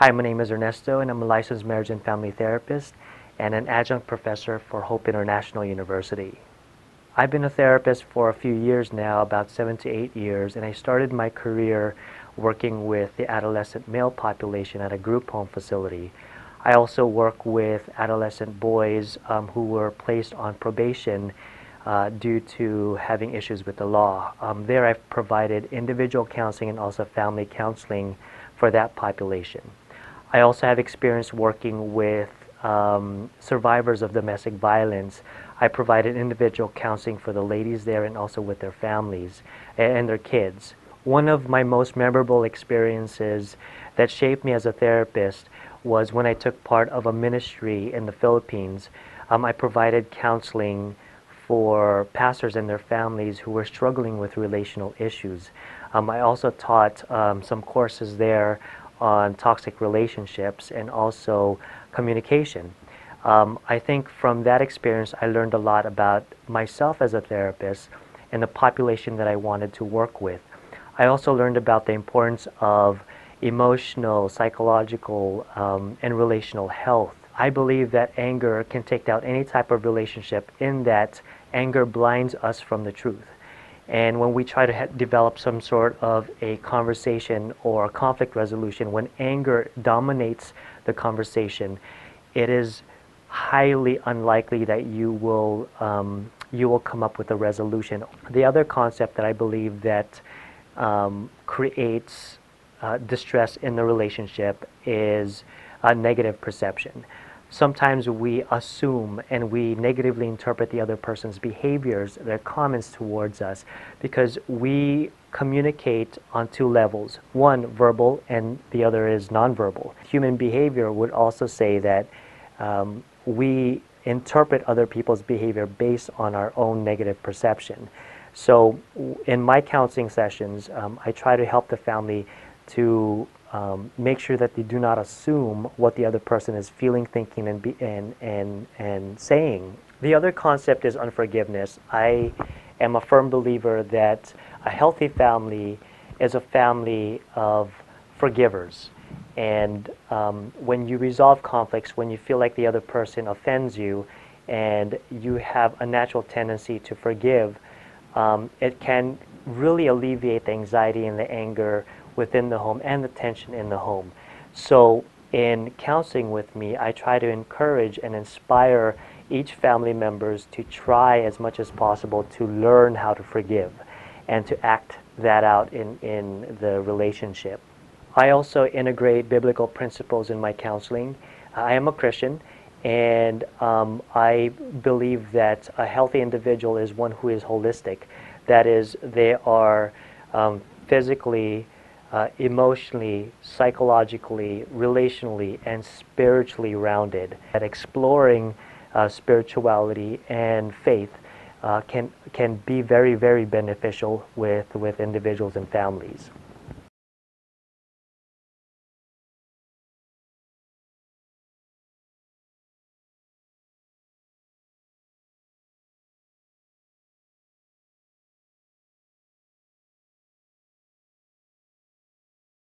Hi, my name is Ernesto, and I'm a licensed marriage and family therapist and an adjunct professor for Hope International University. I've been a therapist for a few years now, about 7 to 8 years, and I started my career working with the adolescent male population at a group home facility. I also work with adolescent boys who were placed on probation due to having issues with the law. There I've provided individual counseling and also family counseling for that population. I also have experience working with survivors of domestic violence. I provided individual counseling for the ladies there and also with their families and their kids. One of my most memorable experiences that shaped me as a therapist was when I took part of a ministry in the Philippines. I provided counseling for pastors and their families who were struggling with relational issues. I also taught some courses there on toxic relationships and also communication. I think from that experience I learned a lot about myself as a therapist and the population that I wanted to work with. I also learned about the importance of emotional, psychological, and relational health. I believe that anger can take down any type of relationship in that anger blinds us from the truth. And when we try to develop some sort of a conversation or a conflict resolution, when anger dominates the conversation, it is highly unlikely that you will come up with a resolution. The other concept that I believe that creates distress in the relationship is a negative perception. Sometimes we assume and we negatively interpret the other person's behaviors, their comments towards us, because we communicate on two levels. One, verbal, and the other is nonverbal. Human behavior would also say that we interpret other people's behavior based on our own negative perception. So in my counseling sessions, I try to help the family to make sure that they do not assume what the other person is feeling, thinking, and saying. The other concept is unforgiveness. I am a firm believer that a healthy family is a family of forgivers. And when you resolve conflicts, when you feel like the other person offends you, and you have a natural tendency to forgive, it can really alleviate the anxiety and the anger within the home and the tension in the home. So in counseling with me, I try to encourage and inspire each family members to try as much as possible to learn how to forgive and to act that out in the relationship. I also integrate biblical principles in my counseling. I am a Christian, and I believe that a healthy individual is one who is holistic. That is, they are physically, emotionally, psychologically, relationally, and spiritually rounded. That exploring spirituality and faith can be very, very beneficial with individuals and families.